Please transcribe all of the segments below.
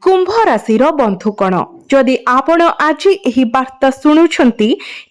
कुंभ राशिर बंधुकण जदि आपण आज यही वार्ता शुणुंट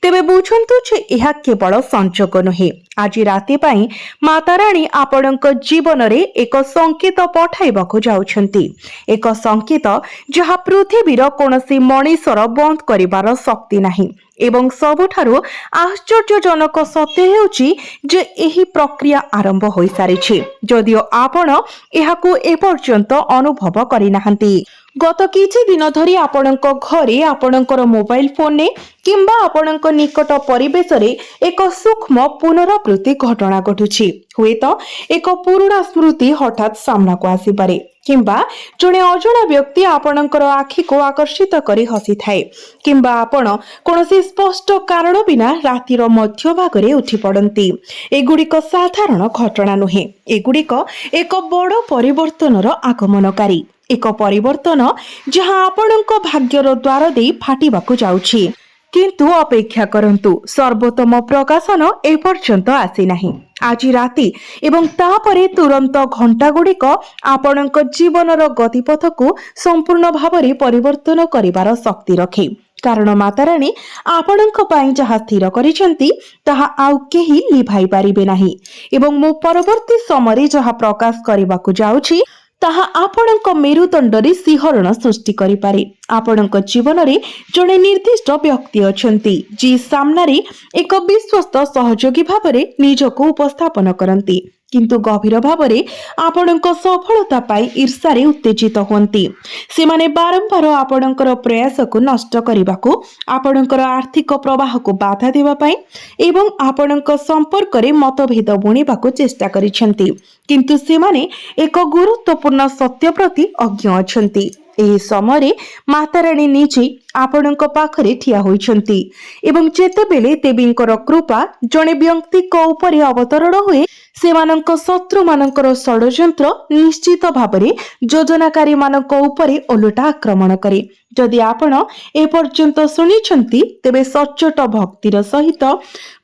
तेबे बुझंतु जे यह केवल संजोग नुहे। आज राति पाई माता रानी आपणक जीवन रे एक संकेत पठाइबाकु जाउछंती। एक संकेत जहा पृथ्वीर कोनसी मनीषर बंद करिवार शक्ति नाही। एवं सबुठारु आश्चर्यजनक सत्य हेउची जे एही प्रक्रिया आरंभ होई सारिछि, जदिओ आपण एहाकु एपर्यंत अनुभव करिनाहांती। गत किछि दिन धरी आपणक घरे आपणकर मोबाइल फोन ने किंबा आपणक निकट परिवेश रे एक सूक्ष्म पुनरावृत्ति घटना घटुछि। हुएत एक पुराना स्मृति हठात सामना को आसीपारे किंबा जणे अजणा व्यक्ति आपणकर आखि को आकर्षित करी हसी थाए किंबा आपण कोनसी स्पष्ट कारण बिना रातिर मध्य भाग रे उठी पड़ंती। एगुड़िक साधारण घटना नुहे, एगुड़िक एक बड़ परिवर्तनर आगमनकारी। एक परिवर्तन जहां आपणक भाग्यर द्वार दे फाटिबाकु जाउछि। किंतु अपेक्षा करंतु, सर्वोत्तम प्रकाशन एपर्यंत आसी नाही। आज राति एवं तापरे तुरंत घंटा गुड़िक आपणक जीवनर गतिपथ को संपूर्ण भावरे परिवर्तन करिवार शक्ति रखे। कारण माता रानी आपणक पई जहा स्थिर करिसेंती ताहा आउ केही लिभाई पारिबे नाही। एवं मो परवर्ती समय जहा प्रकाश करिबाकु जाउछि ताहा आपणक मेरुदंडरे सिंहरण सृष्टि करि पारे। आपणक जीवन रे जणे निर्दिष्ट व्यक्ति अछंती जी सामनारे एक विश्वस्त सहयोगी भावरे निजको उपस्थापन करंती, किंतु गभीर भावरे आपणक सफलता पाई ईर्ष्यारे उत्तेजित होंती। सेमाने बारंबार आपणकर प्रयास को नष्ट करिबाकू, आपणकर आर्थिक प्रवाह को बाधा देवा पाई एवं आपणक संपर्क रे मतभेद बुणिबाकू चेष्टा करिसेंती, किंतु सेमाने एक गुरुत्वपूर्ण सत्य प्रति अज्ञ अछंती। एही समय माता रानी निजे आपणक पाखरे ठिया होइछंती एवं जेतेबेले देवींकर कृपा जणे व्यक्ति को ऊपर अवतरण हुए सेमानंक शत्रु मानंकर षड्यंत्र निश्चित भावरे योजनाकारी मानंक ऊपर ओलटा आक्रमण करे। जदि आपण ए पर्यंत सुनिछंती तेबे सचोट भक्तिर सहित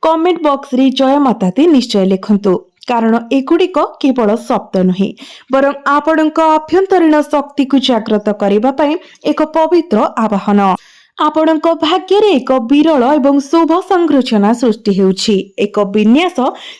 कमेंट बॉक्स रे जय माता दी निश्चय लिखंतु, कारण एगुड़िक केवल शब्द नुहे बरं आपणक आभ्यंतरीण शक्ति को जागृत करबा पई एक पवित्र आवाहन। आपणक भाग्य रे एक विरल एवं शुभ संरचना सृष्टि हेउछि, एक विन्यास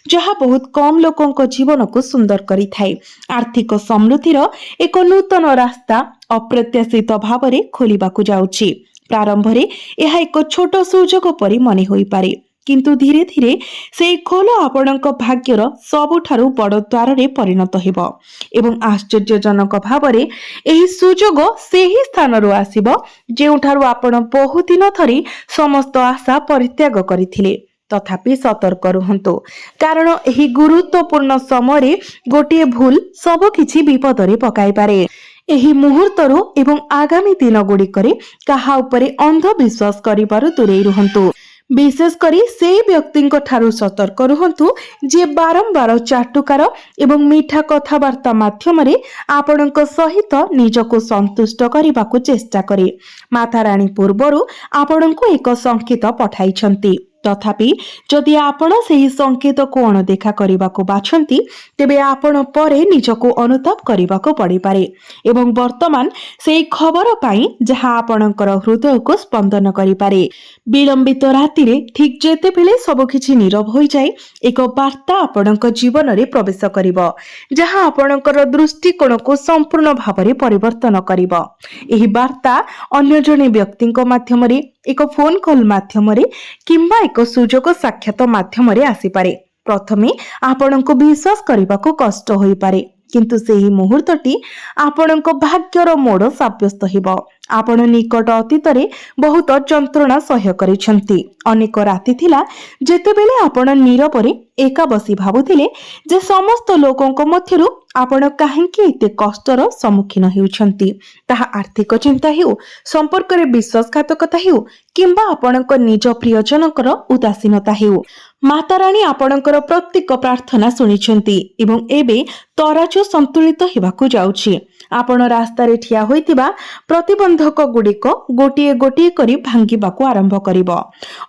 जहा बहुत कम लोकंक जीवन को सुंदर करि थाए। आर्थिक समृद्धिर एक नूतन रास्ता अप्रत्याशित भावरे खोलिबाकू जाउछि। प्रारंभ रे एहा एक छोट सुजोग परि मने होई पारे, किंतु धीरे धीरे से खोल आपणक भाग्यर सबुठारु बड़ द्वार रे परिणत हेबो एवं आश्चर्यजनक भावरे एही सुजोग सेही स्थान रु आसीबो जेउठारु आपण बहु दिन धरी समस्त आशा परित्याग करिथिले। तथापि सतर्क रुहंतु, कारण एही गुरुत्वपूर्ण समय गोटे भूल सब किछि विपद रे पकाई पारे। एही मुहूर्तरु एवं आगामी दिन गुड़िकरे काहा उपरे अंधविश्वास करिबारु दूरेई रुहंतु। विशेष करी से व्यक्ति ठारू सतर्क रुहंतु जे बारंबार चाटुकार एवं मीठा कथबार्ता माध्यम रे आपणक सहित निजको संतुष्ट करबाकू चेष्टा करे। माता रानी पूर्वरु आपणको एक संकेत पठाइछंती, तथापि जदि आपण सेही संकेत को अणदेखा करबाकू बाछंती तेबे आपण परे निजको अनुताप करबाकू पड़ी पारे एवं वर्तमान सेही खबर पाई जहा आपणकर हृदय को स्पंदन करि पारे। विलंबित राति रे ठीक जेते बेले सब किछि नीरव होई जाय एक वार्ता आपणक जीवन रे प्रवेश करिवो जहा आपणकर दृष्टिकोण को संपूर्ण भावरे परिवर्तन करिवो। एही वार्ता अन्य जने व्यक्तिक माध्यम रे, एक फोन कॉल माध्यम रे किंबा एक सुजोग साक्षात माध्यम रे आसी पारे। प्रथमे आपणको विश्वास करबाको कष्ट होई पारे, किंतु सेही मुहूर्तटी आपणको भाग्यर मोड़ साब्यस्त हेबो। आपण निकट अतीत रे बहुत जंत्रणा सह्य करिसंती। अनेक राति थिला जेतेबेले आपण नीरव रे एका बसी भाबुथिले जे समस्त लोकंक मध्यरु आपण काहेकि एते कष्टर सम्मुखीन हेउछंती। ताहा आर्थिक चिंता हेउ, संपर्क रे विश्वासघातकता हेउ किंबा आपणक निज प्रियजनकर उदासीनता हेउ, माता रानी आपणकर प्रत्येक प्रार्थना सुनिछंती एवं एबे तराजु संतुलित हेबाकू जाउछि। आपण रास्तार ठिया होइतिबा प्रतिबंधक गुड़िक गोटे गोटे करी भांगिबाकू आरंभ करिब।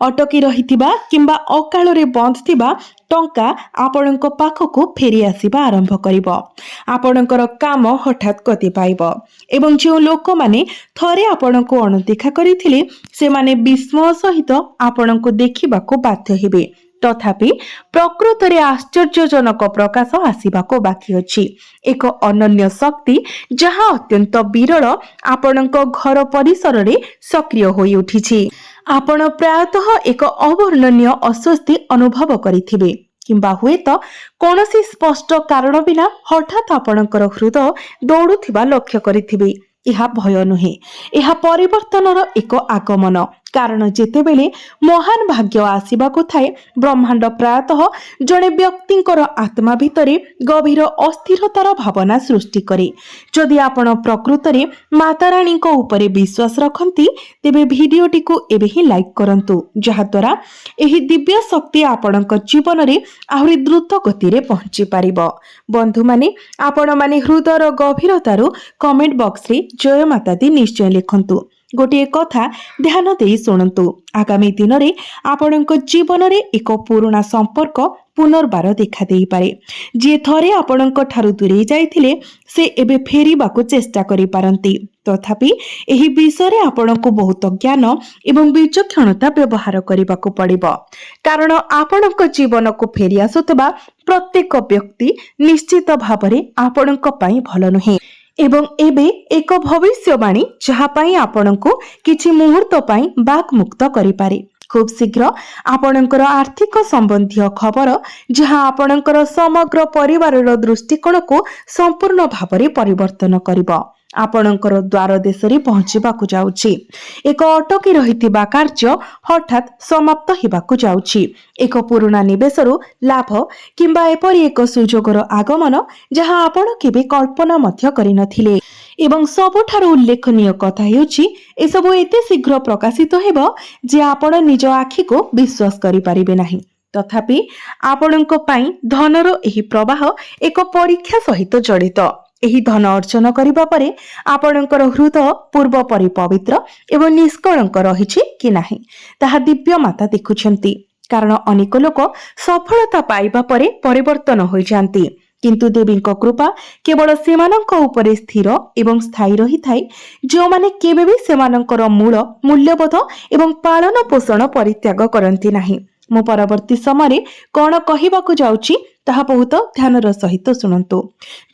अटकी रहितिबा किंबा अकाल रे बंद थिबा टंका आपणक पाखकू फेरी आसीबा आरंभ करिब। आपणकर काम हठात गति पाइब एवं जो लोक माने थरे आपणको अणदेखा करिथिले से माने विस्मय सहित आपणको देखिबाकू बाध्य हेबे। तथापि प्रकृत रे आश्चर्यजनक प्रकाश आसीबाको बाकी अछि। एक अनन्य शक्ति जहाँ अत्यंत विरल आपणक घर परिसर रे सक्रिय होई उठिछि। आपण प्रायतः एक अवर्णनीय अस्वस्थी अनुभव करिथिबे किंबा हुए तो कौनसी स्पष्ट कारण बिना हठात आपणकर हृदय दौड़ुथिबा लक्ष्य करिथिबे। यह भय नुहे, यह परिवर्तनर एक आगमन। कारण जेतेबेले महान भाग्य आसीबाकू थाए ब्रह्मांड प्रायतः जड़े व्यक्तिंकर आत्मा भितरे गभीर अस्थिरतार भावना सृष्टि करे। जदि आपण प्रकृत रे माता रानी को उपरे विश्वास रखंती तेबे भिडियोटी को एबे ही लाइक करंतु, जहा द्वारा एही दिव्य शक्ति आपणक जीवन रे आहुरी द्रुत गति रे पहुंची पारिबो। बंधु माने आपण माने हृदयर गभीरतारू कमेंट बॉक्स रे जय माता दी निश्चय लिखंतु। गोटे कथा ध्यान दे शुणु। आगामी दिन में आपणक जीवन में एक पुराना संपर्क पुनर्बार देखा दे पारे। जी थरे आपणक ठारू दूरे जाइथिले से एबे फेरिबाकू चेष्टा करि पारंती। तथापि एही विषय रे आपणको बहुत ज्ञान एवं विचक्षणता व्यवहार करिबाकू पड़िबो। कारण आपणक जीवन को फेरी आसुतबा प्रत्येक व्यक्ति निश्चित भावरे आपणक पई भल नुहे एवं एबे एक भविष्यवाणी जहा पाई आपणको किछि मुहूर्त पाई बाक मुक्त करि पारे। खूब शीघ्र आपणकर आर्थिक संबंधी खबर जहा आपणकर समग्र परिवारर दृष्टिकोण को संपूर्ण भावरे परिवर्तन करिबो। आपणकर द्वार देश रे पहुंचीबाकू जाउछि। एक अटकी रहितिबा कार्य हठात समाप्त हेबाकू जाउछि। एक पुराना निवेशरू लाभ किंबा एपरि एक सुजोगर आगमन जहां आपण केबे कल्पना मध्य करिनथिले। एवं सबुठारु उल्लेखनीय कथा हेउछि एसबु एते शीघ्र प्रकाशित हेबो जे आपण निज आखि को विश्वास करि परिबे नाही। तथापि आपणक पई धनर एही प्रवाह एक परीक्षा सहित जड़ित। एही धन अर्जन करिबा परे आपणकर हृदय पूर्व परि पवित्र एवं निष्कलंक रहिछि कि नाही ताहा दिव्य माता देखुछंती। कारण अनेक लोक सफलता पाइबा परे परिवर्तन होई जांती, किंतु देवींक कृपा केवल सेमानंक उपरे स्थिर एवं स्थायी रही थाए जो माने केबे भी सेमानंकर मूल मूल्यबोध एवं पालन पोषण परित्याग करंती नाही। मु परवर्ती समय कौन कहवाकू जाउची ताहा बहुत ध्यानर सहित शुणु।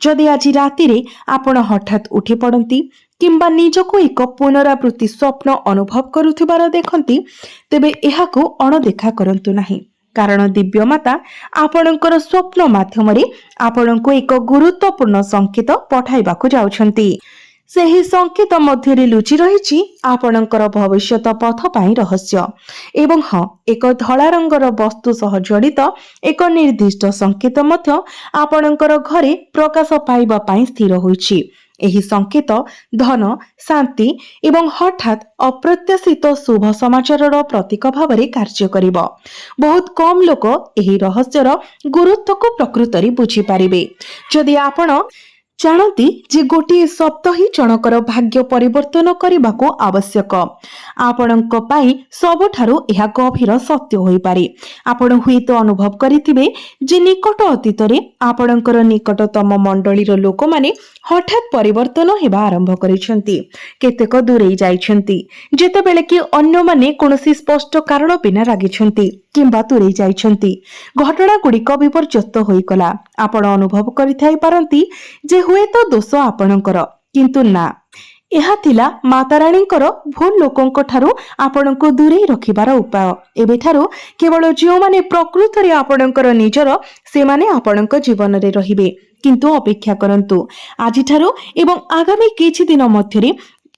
जदि आज राति रे आपण हठात उठी पड़ती किंबा निजको एक पुनरावृत्ति स्वप्न अनुभव करुथिबार देखंती तेबे एहाकू अणदेखा करंतु नाही। कारण दिव्य माता आपणकर स्वप्न माध्यम रे आपणको एक गुरुत्वपूर्ण संकेत पठाइबाकू जाउछंती। सेही संकेत मध्यरे लुचि रहिछि आपणकर भविष्यत पथ पाई रहस्य एवं एक धला रंगर वस्तु सह जड़ित एक निर्दिष्ट संकेत मध्य आपणकर घरे प्रकाश पाइबा पाई स्थिर होइछि। एही संकेत धन शांति एवं हठात अप्रत्याशित शुभ समाचारर प्रतीक भावरे कार्य करिब। बहुत कम लोक एही रहस्यर गुरुत्व को प्रकृत रे बुझी पारिबे। जदि आपण जानती जे गोटे शब्द ही जनकर भाग्य परिवर्तन करने आवश्यक आपणक पाई सबुठारु यह गभीर सत्य होई पारे। आपण हुई तो अनुभव करिथिबे जे निकट अतीत रे आपणकर निकटतम मंडलीर लोक माने हठात परिवर्तन हेबा आरंभ करिसेंती। केतेक दूरे जाइछंती जेतेबेले कि अन्य माने कोनोसी स्पष्ट कारण बिना रागिछंती किंबा दूरे जाइछंती। घटना गुड़िक विपर्यस्त होई गला। आपण अनुभव करिथाई पारंती जे हुए तो दोष आपणकर, किंतु ना यह थिला माता रानीकर भूल लोकंक ठारू आपणको दूरे रखिबार उपाय। एबे ठारू केवल जो माने प्रकृत रे आपणकर निजर से माने आपणक जीवन रे रहिबे। किंतु अपेक्षा करंतु आजि ठारू एवं आगामी किछि दिन मध्यरे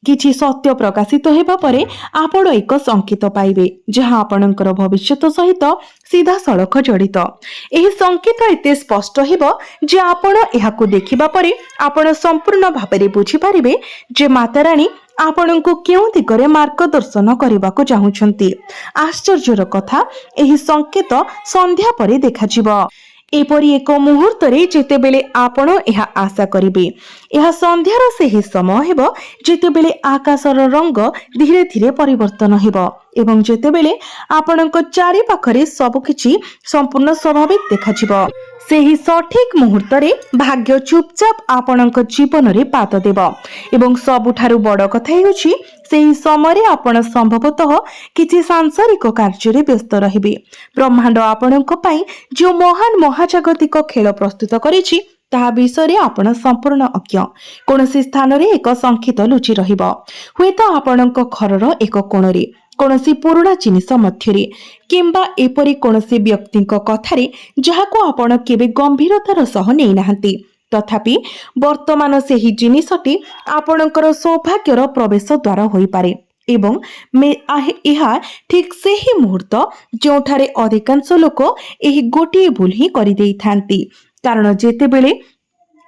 किछि सत्य प्रकाशित हेबा परे आपण एक संकेत पाइबे जहां आपणकर भविष्यत सहित सीधा सड़क जड़ित। एही संकेत एते स्पष्ट हेबो जे आपण एहाकू देखिबा परे आपण संपूर्ण भाबरे बुझी पारिबे जे माता रानी आपणको केउ दिगरे मार्गदर्शन करबाकू चाहुछंती। आश्चर्यर कथा एही संकेत संध्या परे देखाजिबो। एपरी एक मुहूर्तरे जेतेबेले आपण एहा आशा करिवे एहा संध्यार सेही समय हेबो जेतेबेले आकाशर रंग धीरे धीरे परिवर्तन हेबो एवं जेतेबेले आपणक चारि पाखरे सब किछि संपूर्ण स्वाभाविक देखाजिबो। सेही सठिक मुहूर्तरे भाग्य चुपचाप आपणक जीवन रे पाद देव एवं सबुठारु बड़ कथा हेउछि सेही समय आपण संभवतः किछि सांसारिक कार्य व्यस्त रहिबे। ब्रह्मांड आपणक पई जो महान महाजागतिक खेल प्रस्तुत करिछि ताहा विषय आपण संपूर्ण अज्ञ। कोनोसी स्थान रे एक संखित लुचि रहिबो, हुएत आपणक घरर एक कोणरे कोनोसी पुरुणा जिनिस मध्यरे किंबा एपरि कोनोसी व्यक्तिक कथारे जहाको आपण केबे गंभीरतार सह नै नाहंती, तथापि वर्तमान सेही जिनिसटी आपणकर सौभाग्यर प्रवेश द्वार होई पारे एवं यह ठीक सेही मुहूर्त जोठारे अधिकांश लोक एही गोटिए भूल ही करि देई थांती। कारण जेतेबेले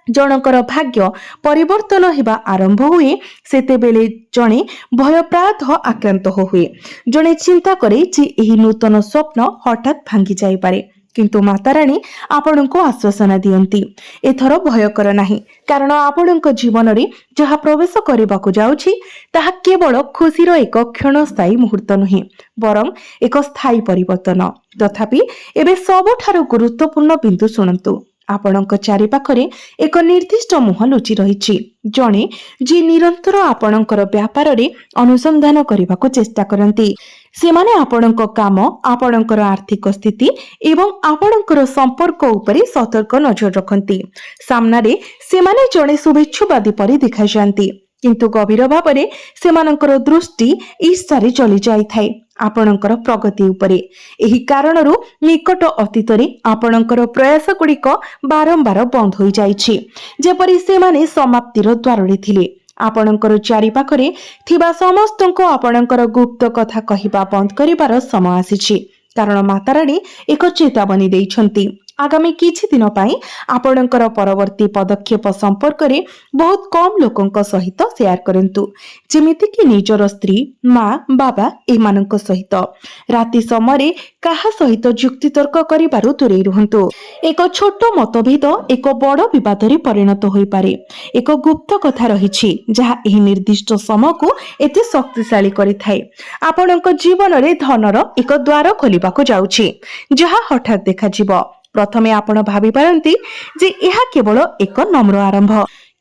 जनकर भाग्य परिवर्तन हेबा आरंभ हुए सेतेबेले जणे भयप्रात आक्रांत हुए। जणे चिंता करे जे एही नूतन स्वप्न हठात भांगी जाई पारे, किंतु माताराणी आपणको आश्वासन दियंती एथर भय कर नाही, कारण आपणको जीवन रे जहा प्रवेश करबाकू जाउछि ताहा केवल खुशीर एक क्षणस्थायी मुहूर्त नुहे बरं एक स्थायी परिवर्तन। तथापि एबे सबठारु गुरुत्वपूर्ण बिंदु शुणंतु। आपणक चारि पाखरे एक निर्दिष्ट मुह लुचि रहिछि, जणे जे निरंतर आपणकर व्यापार रे अनुसंधान करबाकू चेष्टा करंती। सेमाने आपणक काम, आपणकर आर्थिक स्थिति एवं आपणकर संपर्क उपरे सतर्क नजर रखंती। सामना रे सेमाने जणे शुभेच्छुवादी परि देखा जांती, किंतु गभीर भावरे सेमानकर दृष्टि ईर्ष्यारे चली जाई थाए आपणकर प्रगति उपरे। एही कारणरू निकट अतीतरे आपणकर प्रयास गुड़िक बारंबार बंद होई जाइछि, जेपरि सेमाने समाप्तिर द्वाररे थिले। आपणकर चारि पाखरे थिबा समस्तको आपणकर गुप्त कथा कहिबा बंद करिबार समय आसीछि, कारण माताराणी एक चेतावनी देइछंती। आगामी किछि दिन पाई आपणकर परवर्ती पदक्षेप संपर्क रे बहुत कम लोकंक सहित शेयर करंतु, जेमिति कि निजर स्त्री, माँ, बाबा एमानंक सहित। राति समय काहा सहित जुक्तितर्क करिबारु दूरे रुहंतु। एक छोट मतभेद एक बड़ विवाद रे परिणत होई पारे। एक गुप्त कथा रहिछि जहा एही निर्दिष्ट समय को एते शक्तिशाली करिथाय। आपणक जीवन रे धनर एक द्वार खोलिबाकू जाउछि जहा हठात देखा जिवो। प्रथमे आपण भाबी पारंती जे एहा केवल एक नम्र आरंभ,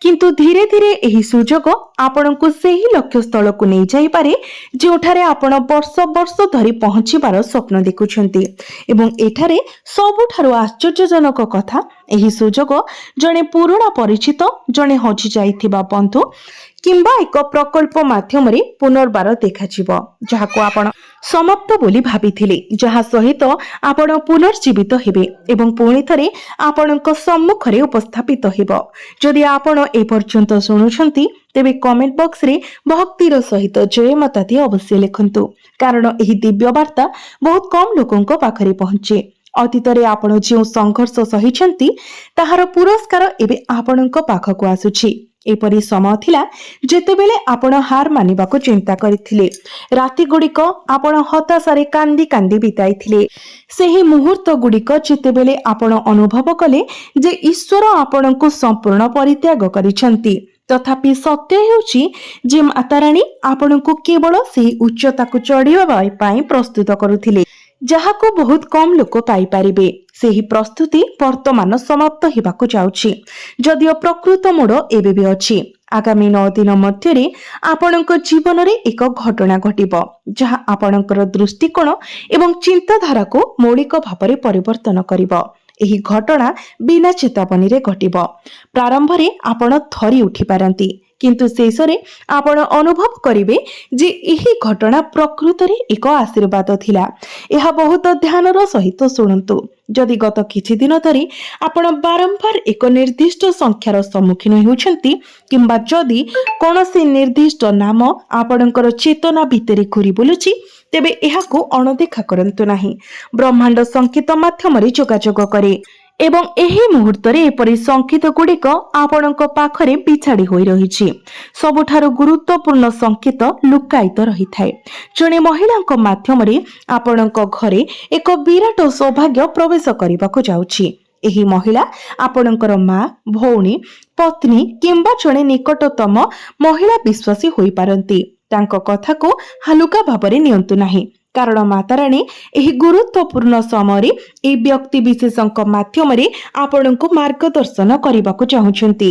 किंतु धीरे धीरे एही सुजोग आपणको सेही लक्ष्य स्थल को नै जाई पारे जोठारे आपण वर्ष वर्ष धरी पहुंचीबार स्वप्न देखुछंती। एवं एठारे सबुठारु आश्चर्यजनक कथा एही सुजोग जणे पुराणा परिचित, जणे हजि जाइथिबा बंधु किंबा एक प्रकल्प माध्यम रे पुनर्बार देखाजिवो, जहाको आपण समाप्त बोली भाबिथिले, जहा सहित आपण पुनर्जीवित हेबे एवं पुणी थरे आपणक सम्मुखरे उपस्थापित हेबो। जदि आपण ए पर्यंत सुनुछंती तेबे कमेंट बॉक्स रे भक्तिर सहित जय माता दी अवश्य लिखंतु, कारण एही दिव्य वार्ता बहुत कम लोकंक पाखरे पहुंचे। अतीतरे आपण जे संघर्ष सहिछंती ताहार पुरस्कार एबे आपणक पाखको आसुछि। एपरी समय थिला जेतेबेले आपण हार मानिबाको चिंता करिथिले, राति गुड़िक आपण हताशारे कांदी कांदी बिताइथिले। सेही मुहूर्त गुड़िक जेतेबेले आपण अनुभव कले जे ईश्वर आपणको संपूर्ण परित्याग करिसंती, तथापि सत्य हेउछि जे माताराणी आपणको केवल सेही उच्चताको चढ़िबा पई प्रस्तुत करुथिले, जहाको बहुत कम लोक पाई पारिबे। सेही प्रस्तुति वर्तमान समाप्त हेबाकू जाउछि, जदियो प्रकृत मोड़ एबे भी अछि। आगामी 9 दिन मध्यरे आपणक जीवन रे एक घटना घटिबो जहा आपणकर दृष्टिकोण एवं चिंताधारा को मौलिक भाବରେ परिवर्तन करिबो। एही घटना बिना चेतावनी रे घटिबो। प्रारंभ रे आपण थरी उठी पारंती, किंतु शेषरे आपण अनुभव करिवे जे एही घटना प्रकृत रे एक आशीर्वाद थिला। एहा बहुत ध्यानर सहित शुणंतु। जदि गत किछि दिन धरी आपण बारंबार एक निर्दिष्ट संख्यार सम्मुखीन हेउछंती किंबा जदि कोनोसी निर्दिष्ट नाम आपणकर चेतना भितरे घुरी बुलुछि तेबे एहाकू अणदेखा करंतु नाही। ब्रह्मांड संकेत माध्यम रे जोगाजोग करे एवं एही मुहूर्त रे एपरि संकेत गुड़िक आपणक पाखरे बिछाड़ी होई रहिछि। सबुठारु गुरुत्वपूर्ण संकेत लुकायित रहिथाय। जणे महिलांक माध्यम रे आपणक घरे एक विराट सौभाग्य प्रवेश करिबाकू जाउछि। ଏହି ମହିଳା ଆପଣଙ୍କର ମା, ଭଉଣୀ, ପତ୍ନୀ କିମ୍ବା ଜଣେ ନିକଟତମ ମହିଳା ବିଶ୍ୱାସୀ ହୋଇପାରନ୍ତି। ତାଙ୍କ କଥାକୁ ହାଲୁକା ଭାବରେ ନିଅନ୍ତୁ ନାହିଁ, କାରଣ ମାତାରାଣୀ ଏହି ଗୁରୁତ୍ୱପୂର୍ଣ୍ଣ ସମୟରେ ଏହି ବ୍ୟକ୍ତି ବିଶେଷଙ୍କ ମାଧ୍ୟମରେ ଆପଣଙ୍କୁ ମାର୍ଗଦର୍ଶନ କରିବାକୁ ଚାହୁଁଛନ୍ତି।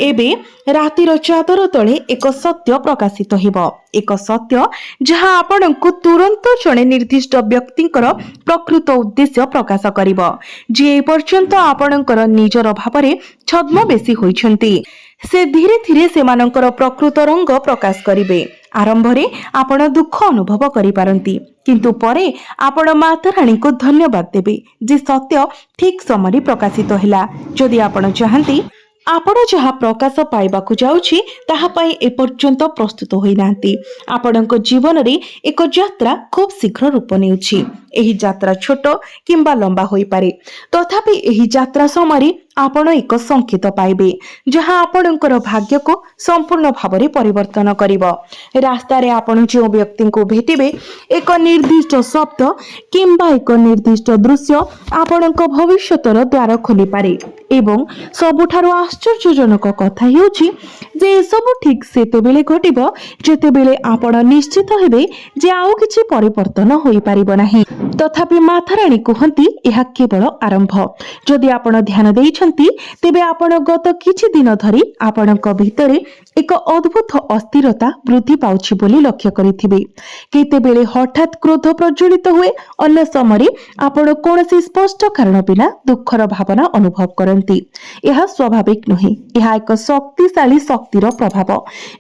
ଏବେ ରାତିର ଚାଦର ତଳେ ଏକ ସତ୍ୟ ପ୍ରକାଶିତ ହେବ, ଏକ ସତ୍ୟ ଯାହା ଆପଣଙ୍କୁ ତୁରନ୍ତ ଜଣେ ନିର୍ଦ୍ଦିଷ୍ଟ ବ୍ୟକ୍ତିଙ୍କର ପ୍ରକୃତ ଉଦ୍ଦେଶ୍ୟ ପ୍ରକାଶ କରିବ, ଯିଏ ଏପର୍ଯ୍ୟନ୍ତ ଆପଣଙ୍କର ନିଜର ଭାବରେ ଛଦ୍ମବେଶୀ ହୋଇଛନ୍ତି। ସେ ଧୀରେ ଧୀରେ ସେମାନଙ୍କର ପ୍ରକୃତ ରଙ୍ଗ ପ୍ରକାଶ କରିବେ। ଆରମ୍ଭରେ ଆପଣ ଦୁଃଖ ଅନୁଭବ କରିପାରନ୍ତି, କିନ୍ତୁ ପରେ ଆପଣ ମାତାରାଣୀଙ୍କୁ ଧନ୍ୟବାଦ ଦେବେ ଯେ ସତ୍ୟ ଠିକ୍ ସମୟରେ ପ୍ରକାଶିତ ହେଲା। ଯଦି ଆପଣ ଚାହାନ୍ତି ଆପଣ ଯାହା ପ୍ରକାଶ ପାଇବାକୁ ଯାଉଛି ତାହା ପାଇଁ ଏପର୍ଯ୍ୟନ୍ତ ପ୍ରସ୍ତୁତ ହୋଇନାହାନ୍ତି, ଆପଣଙ୍କ ଜୀବନରେ ଏକ ଯାତ୍ରା ଖୁବ୍ ଶୀଘ୍ର ରୂପ ନେଉଛି। ଏହି ଯାତ୍ରା ଛୋଟ କିମ୍ବା ଲମ୍ବା ହୋଇପାରେ, ତଥାପି ଏହି ଯାତ୍ରା ସମୟରେ ଆପଣ ଏକ ସଂକେତ ପାଇବେ ଯାହା ଆପଣଙ୍କର ଭାଗ୍ୟକୁ ସମ୍ପୂର୍ଣ୍ଣ ଭାବରେ ପରିବର୍ତ୍ତନ କରିବ। ରାସ୍ତାରେ ଆପଣ ଯେଉଁ ବ୍ୟକ୍ତିଙ୍କୁ ଭେଟିବେ, ଏକ ନିର୍ଦ୍ଦିଷ୍ଟ ଶବ୍ଦ କିମ୍ବା ଏକ ନିର୍ଦ୍ଦିଷ୍ଟ ଦୃଶ୍ୟ ଆପଣଙ୍କ ଭବିଷ୍ୟତର ଦ୍ୱାର ଖୋଲିପାରେ। ଏବଂ ସବୁଠାରୁ ଆଶ୍ଚର୍ଯ୍ୟଜନକ କଥା ହେଉଛି ଯେ ଏସବୁ ଠିକ୍ ସେତେବେଳେ ଘଟିବ ଯେତେବେଳେ ଆପଣ ନିଶ୍ଚିତ ହେବେ ଯେ ଆଉ କିଛି ପରିବର୍ତ୍ତନ ହୋଇପାରିବ ନାହିଁ। ତଥାପି ମାତାରାଣୀ କୁହନ୍ତି ଏହା କେବଳ ଆରମ୍ଭ। ଯଦି ଆପଣ ଧ୍ୟାନ ଦେଇଛନ୍ତି, ତେବେ ଆପଣ ଗତ କିଛି ଦିନ ଧରି ଆପଣଙ୍କ ଭିତରେ ଏକ ଅଦ୍ଭୁତ ଅସ୍ଥିରତା ବୃଦ୍ଧି ପାଉଛି ବୋଲି ଲକ୍ଷ୍ୟ କରିଥିବେ। କେତେବେଳେ ହଠାତ୍ କ୍ରୋଧ ପ୍ରଜ୍ୱଳିତ ହୁଏ, ଅନ୍ୟ ସମୟରେ ଆପଣ କୌଣସି ସ୍ପଷ୍ଟ କାରଣ ବିନା ଦୁଃଖର ଭାବନା ଅନୁଭବ କରନ୍ତି। ଏହା ସ୍ୱାଭାବିକ ନୁହେଁ, ଏହା ଏକ ଶକ୍ତିଶାଳୀ ଶକ୍ତିର ପ୍ରଭାବ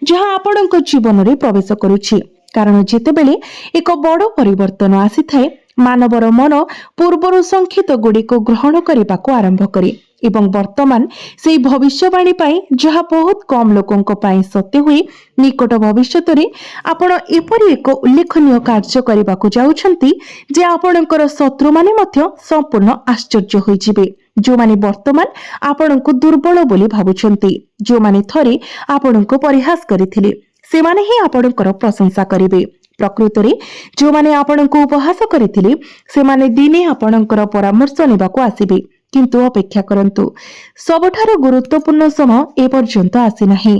ଯାହା ଆପଣଙ୍କ ଜୀବନରେ ପ୍ରବେଶ କରୁଛି। କାରଣ ଯେତେବେଳେ ଏକ ବଡ଼ ପରିବର୍ତ୍ତନ ଆସିଥାଏ, ମାନବର ମନ ପୂର୍ବରୁ ସଂକେତ ଗୁଡ଼ିକୁ ଗ୍ରହଣ କରିବାକୁ ଆରମ୍ଭ କରେ ଏବଂ ବର୍ତ୍ତମାନ ସେହି ଭବିଷ୍ୟବାଣୀ ପାଇଁ ଯାହା ବହୁତ କମ୍ ଲୋକଙ୍କ ପାଇଁ ସତ୍ୟ ହୁଏ, ନିକଟ ଭବିଷ୍ୟତରେ ଆପଣ ଏପରି ଏକ ଉଲ୍ଲେଖନୀୟ କାର୍ଯ୍ୟ କରିବାକୁ ଯାଉଛନ୍ତି ଯେ ଆପଣଙ୍କର ଶତ୍ରୁମାନେ ମଧ୍ୟ ସମ୍ପୂର୍ଣ୍ଣ ଆଶ୍ଚର୍ଯ୍ୟ ହୋଇଯିବେ। ଯେଉଁମାନେ ବର୍ତ୍ତମାନ ଆପଣଙ୍କୁ ଦୁର୍ବଳ ବୋଲି ଭାବୁଛନ୍ତି, ଯେଉଁମାନେ ଥରେ ଆପଣଙ୍କୁ ପରିହାସ କରିଥିଲେ, ସେମାନେ ହିଁ ଆପଣଙ୍କର ପ୍ରଶଂସା କରିବେ। ପ୍ରକୃତରେ ଯେଉଁମାନେ ଆପଣଙ୍କୁ ଉପହାସ କରିଥିଲେ, ସେମାନେ ଦିନେ ଆପଣଙ୍କର ପରାମର୍ଶ ନେବାକୁ ଆସିବେ। କିନ୍ତୁ ଅପେକ୍ଷା କରନ୍ତୁ, ସବୁଠାରୁ ଗୁରୁତ୍ୱପୂର୍ଣ୍ଣ ସମୟ ଏପର୍ଯ୍ୟନ୍ତ ଆସିନାହିଁ।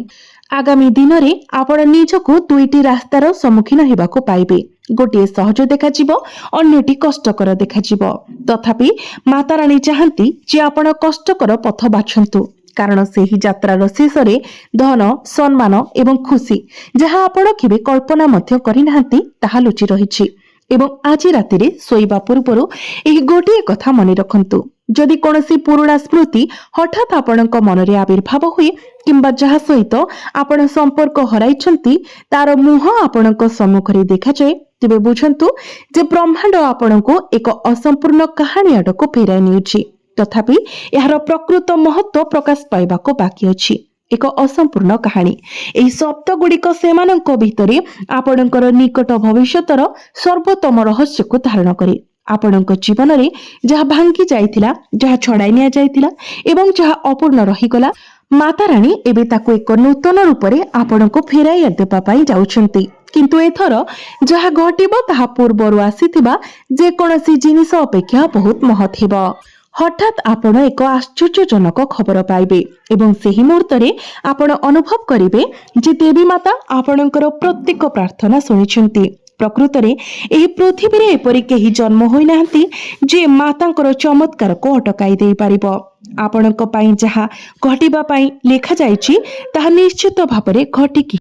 ଆଗାମୀ ଦିନରେ ଆପଣ ନିଜକୁ ଦୁଇଟି ରାସ୍ତାର ସମ୍ମୁଖୀନ ହେବାକୁ ପାଇବେ। ଗୋଟିଏ ସହଜ ଦେଖାଯିବ, ଅନ୍ୟଟି କଷ୍ଟକର ଦେଖାଯିବ। ତଥାପି ମାତାରାଣୀ ଚାହାନ୍ତି ଯେ ଆପଣ କଷ୍ଟକର ପଥ ବାଛନ୍ତୁ, କାରଣ ସେହି ଯାତ୍ରାର ଶେଷରେ ଧନ, ସମ୍ମାନ ଏବଂ ଖୁସି ଯାହା ଆପଣ କେବେ କଳ୍ପନା ମଧ୍ୟ କରିନାହାନ୍ତି ତାହା ଲୁଚି ରହିଛି। ଏବଂ ଆଜି ରାତିରେ ଶୋଇବା ପୂର୍ବରୁ ଏହି ଗୋଟିଏ କଥା ମନେ ରଖନ୍ତୁ, ଯଦି କୌଣସି ପୁରୁଣା ସ୍ମୃତି ହଠାତ୍ ଆପଣଙ୍କ ମନରେ ଆବିର୍ଭାବ ହୁଏ କିମ୍ବା ଯାହା ସହିତ ଆପଣ ସମ୍ପର୍କ ହରାଇଛନ୍ତି ତାର ମୁହଁ ଆପଣଙ୍କ ସମ୍ମୁଖରେ ଦେଖାଯାଏ, ତେବେ ବୁଝନ୍ତୁ ଯେ ବ୍ରହ୍ମାଣ୍ଡ ଆପଣଙ୍କୁ ଏକ ଅସମ୍ପୂର୍ଣ୍ଣ କାହାଣୀ ଆଡ଼କୁ ଫେରାଇ ନେଉଛି। ତଥାପି ଏହାର ପ୍ରକୃତ ମହତ୍ତ୍ୱ ପ୍ରକାଶ ପାଇବାକୁ ବାକି ଅଛି। ଏକ ଅସମ୍ପୂର୍ଣ୍ଣ କାହାଣୀ। ଏହି ଶବ୍ଦ ଗୁଡ଼ିକ ସେମାନଙ୍କ ଭିତରେ ଆପଣଙ୍କର ନିକଟ ଭବିଷ୍ୟତର ସର୍ବୋତ୍ତମ ରହସ୍ୟକୁ ଧାରଣ କରେ। ଆପଣଙ୍କ ଜୀବନରେ ଯାହା ଭାଙ୍ଗି ଯାଇଥିଲା, ଯାହା ଛଡ଼ାଇ ନିଆଯାଇଥିଲା ଏବଂ ଯାହା ଅପୂର୍ଣ୍ଣ ରହିଗଲା, ମାତାରାଣୀ ଏବେ ତାକୁ ଏକ ନୂତନ ରୂପରେ ଆପଣଙ୍କୁ ଫେରାଇ ଦେବା ପାଇଁ ଯାଉଛନ୍ତି। କିନ୍ତୁ ଏଥର ଯାହା ଘଟିବ ତାହା ପୂର୍ବରୁ ଆସିଥିବା ଯେକୌଣସି ଜିନିଷ ଅପେକ୍ଷା ବହୁତ ମହତ୍ ହେବ। ହଠାତ୍ ଆପଣ ଏକ ଆଶ୍ଚର୍ଯ୍ୟଜନକ ଖବର ପାଇବେ ଏବଂ ସେହି ମୁହୂର୍ତ୍ତରେ ଆପଣ ଅନୁଭବ କରିବେ ଯେ ଦେବୀ ମାତା ଆପଣଙ୍କର ପ୍ରତ୍ୟେକ ପ୍ରାର୍ଥନା ଶୁଣିଛନ୍ତି। ପ୍ରକୃତରେ ଏହି ପୃଥିବୀରେ ଏପରି କେହି ଜନ୍ମ ହୋଇନାହାନ୍ତି ଯେ ମାତାଙ୍କର ଚମତ୍କାରକୁ ଅଟକାଇ ଦେଇପାରିବ। ଆପଣଙ୍କ ପାଇଁ ଯାହା ଘଟିବା ପାଇଁ ଲେଖାଯାଇଛି ତାହା ନିଶ୍ଚିତ ଭାବରେ ଘଟିକି